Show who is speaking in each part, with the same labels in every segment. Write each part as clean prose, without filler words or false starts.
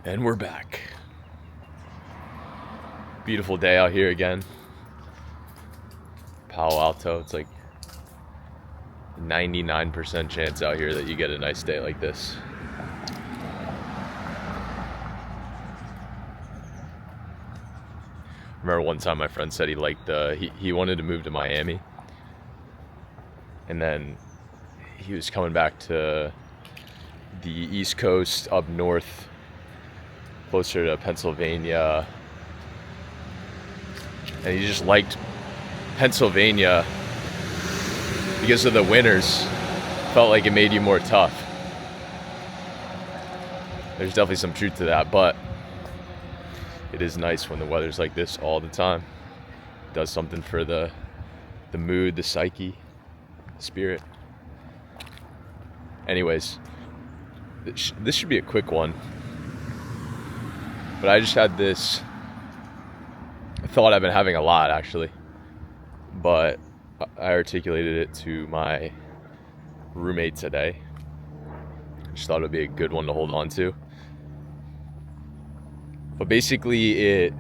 Speaker 1: And we're back. Beautiful day out here again. Palo Alto. It's like 99% chance out here that you get a nice day like this. I remember one time my friend said he liked he wanted to move to Miami, and then he was coming back to the East Coast up north, closer to Pennsylvania, and he just liked Pennsylvania because of the winters. Felt like it made you more tough. There's definitely some truth to that, but it is nice when the weather's like this all the time. It does something for the mood, the psyche, the spirit. Anyways, this should be a quick one, but I just had this thought I've been having a lot, actually, but I articulated it to my roommate today. Just thought it would be a good one to hold on to. But basically it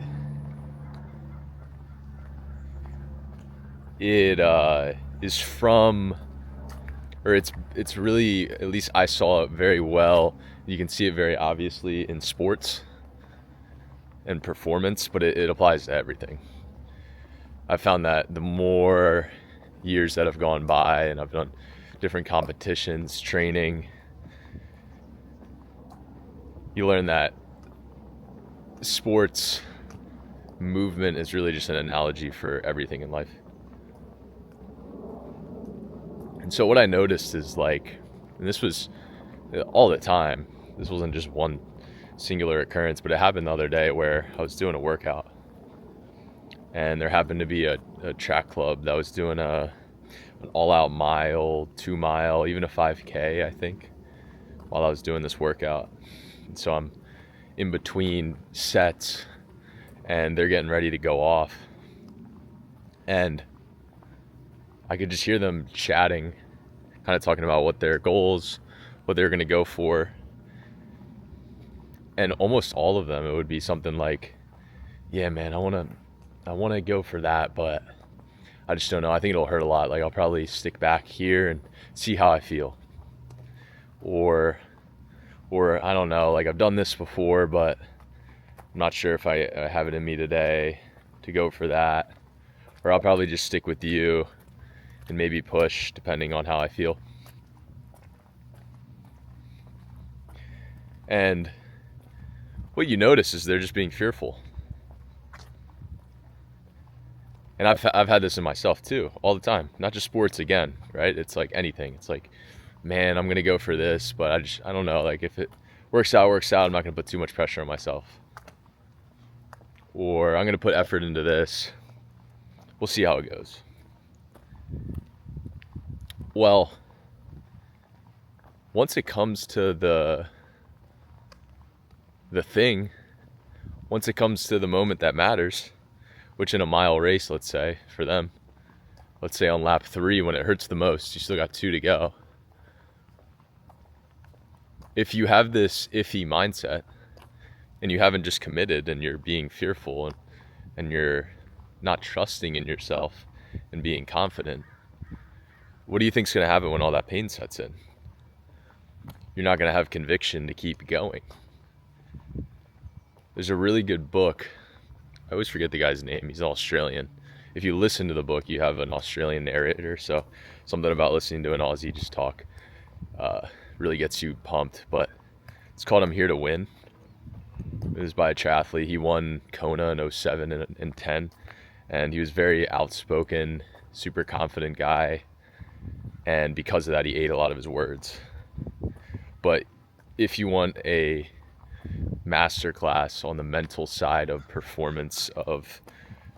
Speaker 1: is from, or it's really, at least I saw it very well. You can see it very obviously in sports and performance, but it applies to everything. I found that the more years that have gone by and I've done different competitions, training, you learn that sports movement is really just an analogy for everything in life. And so what I noticed is, like, and this was all the time, this wasn't just one singular occurrence, but it happened the other day where I was doing a workout and there happened to be a track club that was doing an all-out mile, 2 mile, even a 5K, I think, while I was doing this workout. And so I'm in between sets and they're getting ready to go off, and I could just hear them chatting, kind of talking about what their goals, what they're going to go for. And almost all of them, it would be something like, yeah, man, I want to go for that, but I just don't know. I think it'll hurt a lot. Like, I'll probably stick back here and see how I feel. Or I don't know, like, I've done this before, but I'm not sure if I have it in me today to go for that. Or I'll probably just stick with you and maybe push depending on how I feel. And what you notice is they're just being fearful. And I've had this in myself too, all the time. Not just sports, again, right? It's like anything. It's like, man, I'm gonna go for this, but I don't know. Like, if it works out. I'm not gonna put too much pressure on myself. Or I'm gonna put effort into this. We'll see how it goes. Well, once it comes to the thing, once it comes to the moment that matters, which in a mile race, let's say, for them, let's say on lap 3 when it hurts the most, you still got 2 to go. If you have this iffy mindset and you haven't just committed and you're being fearful and you're not trusting in yourself and being confident, what do you think's going to happen when all that pain sets in? You're not going to have conviction to keep going. There's a really good book. I always forget the guy's name. He's Australian. If you listen to the book, you have an Australian narrator, so something about listening to an Aussie just talk really gets you pumped. But it's called I'm Here to Win. It was by a triathlete. He won Kona in 07 and 10, and he was very outspoken, super confident guy, and because of that, he ate a lot of his words. But if you want a masterclass on the mental side of performance, of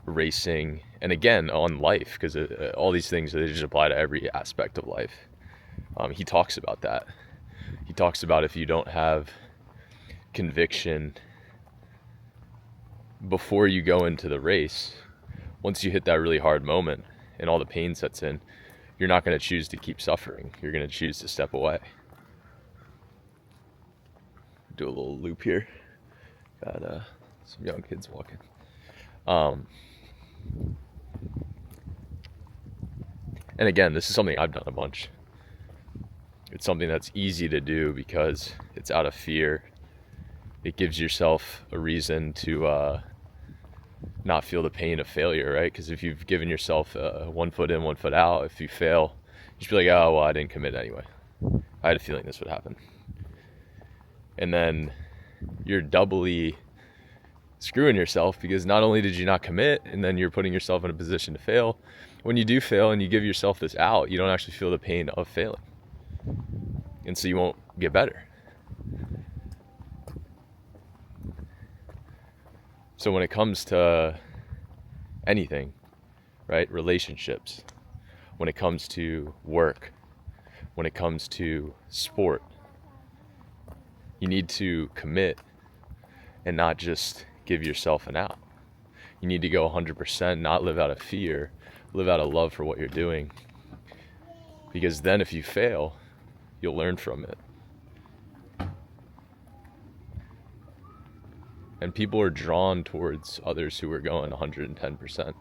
Speaker 1: racing, and again on life, because all these things, they just apply to every aspect of life, he talks about that. He talks about if you don't have conviction before you go into the race, once you hit that really hard moment and all the pain sets in, you're not going to choose to keep suffering. You're going to choose to step away. Do a little loop here. Got some young kids walking. Um, and again, this is something I've done a bunch. It's something that's easy to do because it's out of fear. It gives yourself a reason to not feel the pain of failure, right? Because if you've given yourself 1 foot in, 1 foot out, if you fail, you just be like, oh, well, I didn't commit anyway. I had a feeling this would happen. And then you're doubly screwing yourself because not only did you not commit, and then you're putting yourself in a position to fail. When you do fail and you give yourself this out, you don't actually feel the pain of failing. And so you won't get better. So when it comes to anything, right? Relationships, when it comes to work, when it comes to sport, you need to commit and not just give yourself an out. You need to go 100%, not live out of fear, live out of love for what you're doing. Because then if you fail, you'll learn from it. And people are drawn towards others who are going 110%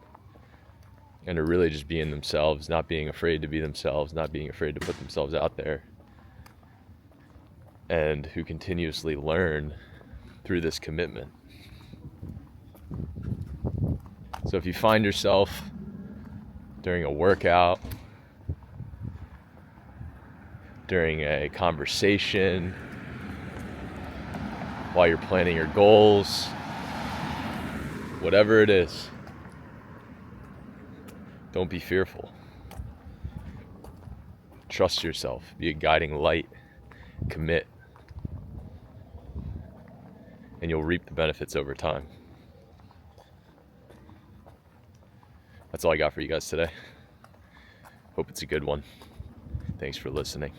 Speaker 1: and are really just being themselves, not being afraid to be themselves, not being afraid to put themselves out there, and who continuously learn through this commitment. So if you find yourself during a workout, during a conversation, while you're planning your goals, whatever it is, don't be fearful. Trust yourself. Be a guiding light. Commit. And you'll reap the benefits over time. That's all I got for you guys today. Hope it's a good one. Thanks for listening.